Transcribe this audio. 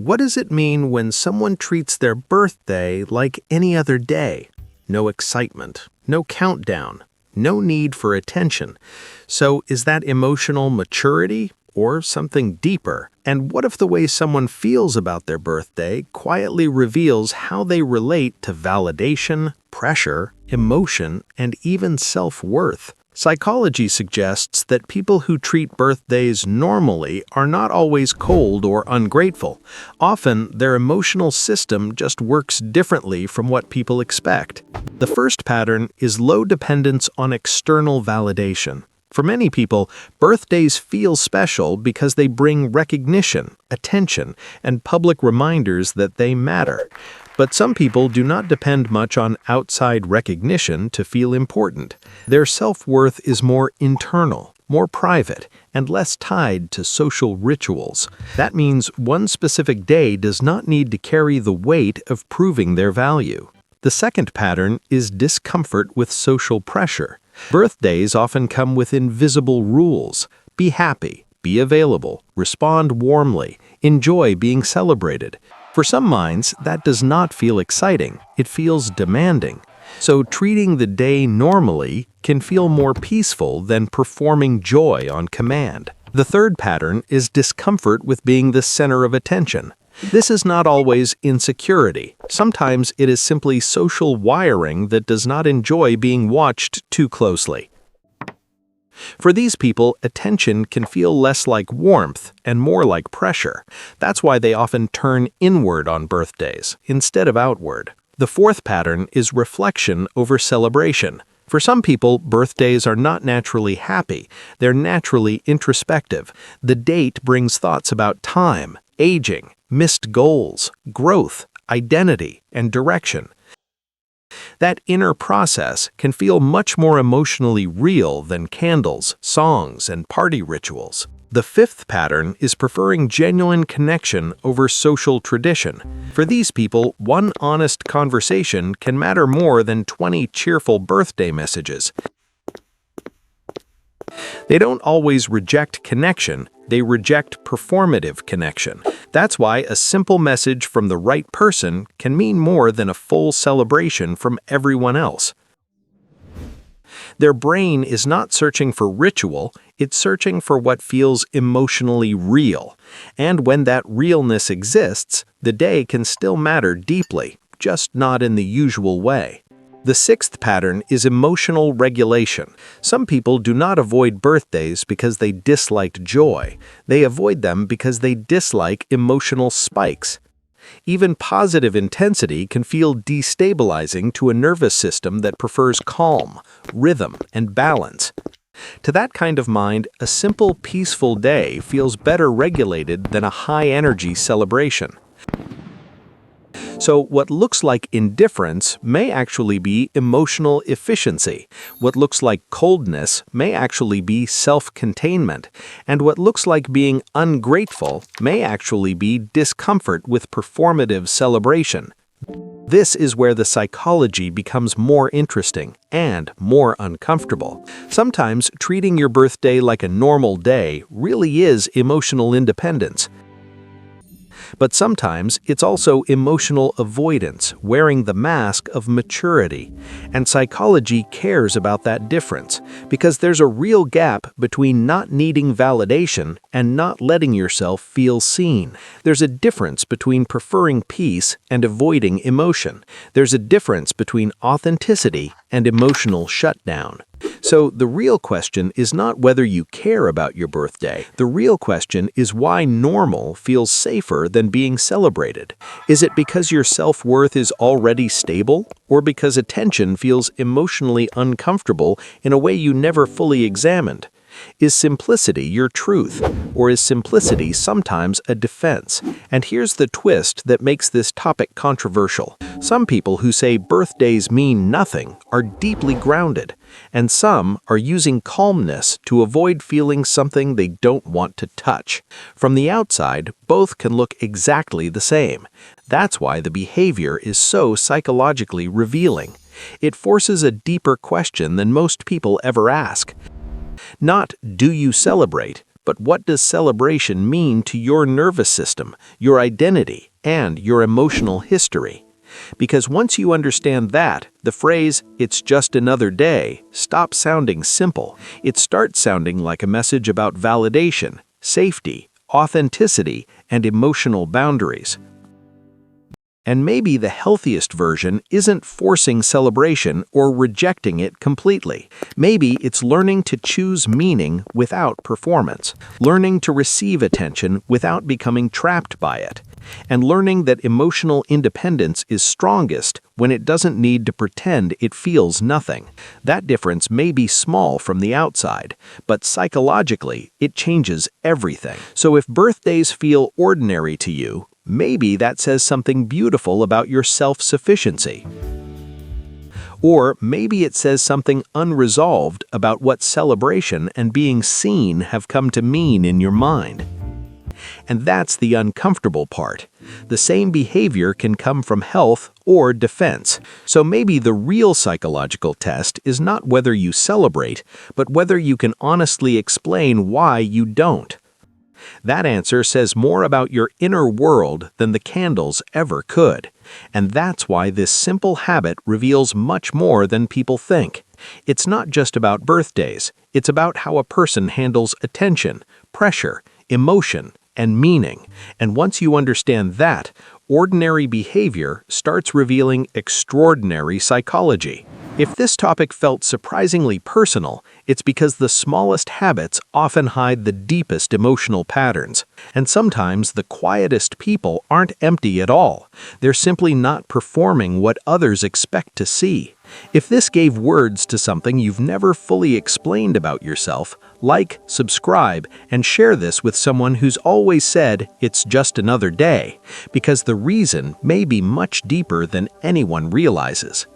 What does it mean when someone treats their birthday like any other day? No excitement, no countdown, no need for attention. So is that emotional maturity or something deeper? And what if the way someone feels about their birthday quietly reveals how they relate to validation, pressure, emotion, and even self-worth? Psychology suggests that people who treat birthdays normally are not always cold or ungrateful. Often, their emotional system just works differently from what people expect. The first pattern is low dependence on external validation. For many people, birthdays feel special because they bring recognition, attention, and public reminders that they matter. But some people do not depend much on outside recognition to feel important. Their self-worth is more internal, more private, and less tied to social rituals. That means one specific day does not need to carry the weight of proving their value. The second pattern is discomfort with social pressure. Birthdays often come with invisible rules. Be happy, be available, respond warmly, enjoy being celebrated. For some minds, that does not feel exciting. It feels demanding. So treating the day normally can feel more peaceful than performing joy on command. The third pattern is discomfort with being the center of attention. This is not always insecurity. Sometimes it is simply social wiring that does not enjoy being watched too closely. For these people, attention can feel less like warmth and more like pressure. That's why they often turn inward on birthdays instead of outward. The fourth pattern is reflection over celebration. For some people, birthdays are not naturally happy. They're naturally introspective. The date brings thoughts about time, aging, missed goals, growth, identity, and direction. That inner process can feel much more emotionally real than candles, songs, and party rituals. The fifth pattern is preferring genuine connection over social tradition. For these people, one honest conversation can matter more than 20 cheerful birthday messages. They don't always reject connection, they reject performative connection. That's why a simple message from the right person can mean more than a full celebration from everyone else. Their brain is not searching for ritual, it's searching for what feels emotionally real. And when that realness exists, the day can still matter deeply, just not in the usual way. The sixth pattern is emotional regulation. Some people do not avoid birthdays because they disliked joy. They avoid them because they dislike emotional spikes. Even positive intensity can feel destabilizing to a nervous system that prefers calm, rhythm, and balance. To that kind of mind, a simple, peaceful day feels better regulated than a high-energy celebration. So what looks like indifference may actually be emotional efficiency. What looks like coldness may actually be self-containment. And what looks like being ungrateful may actually be discomfort with performative celebration. This is where the psychology becomes more interesting and more uncomfortable. Sometimes treating your birthday like a normal day really is emotional independence. But sometimes it's also emotional avoidance, wearing the mask of maturity. And psychology cares about that difference, because there's a real gap between not needing validation and not letting yourself feel seen. There's a difference between preferring peace and avoiding emotion. There's a difference between authenticity and emotional shutdown. So the real question is not whether you care about your birthday. The real question is why normal feels safer than being celebrated. Is it because your self-worth is already stable, or because attention feels emotionally uncomfortable in a way you never fully examined? Is simplicity your truth, or is simplicity sometimes a defense? And here's the twist that makes this topic controversial. Some people who say birthdays mean nothing are deeply grounded, and some are using calmness to avoid feeling something they don't want to touch. From the outside, both can look exactly the same. That's why the behavior is so psychologically revealing. It forces a deeper question than most people ever ask. Not, do you celebrate, But what does celebration mean to your nervous system, your identity, and your emotional history? Because once you understand that, the phrase, "it's just another day," stops sounding simple. It starts sounding like a message about validation, safety, authenticity, and emotional boundaries. And maybe the healthiest version isn't forcing celebration or rejecting it completely. Maybe it's learning to choose meaning without performance, learning to receive attention without becoming trapped by it, and learning that emotional independence is strongest when it doesn't need to pretend it feels nothing. That difference may be small from the outside, but psychologically, it changes everything. So if birthdays feel ordinary to you, maybe that says something beautiful about your self-sufficiency. Or maybe it says something unresolved about what celebration and being seen have come to mean in your mind. And that's the uncomfortable part. The same behavior can come from health or defense. So maybe the real psychological test is not whether you celebrate, but whether you can honestly explain why you don't. That answer says more about your inner world than the candles ever could. And that's why this simple habit reveals much more than people think. It's not just about birthdays. It's about how a person handles attention, pressure, emotion, and meaning. And once you understand that, ordinary behavior starts revealing extraordinary psychology. If this topic felt surprisingly personal, it's because the smallest habits often hide the deepest emotional patterns. And sometimes the quietest people aren't empty at all. They're simply not performing what others expect to see. If this gave words to something you've never fully explained about yourself, like, subscribe, and share this with someone who's always said, "it's just another day," because the reason may be much deeper than anyone realizes.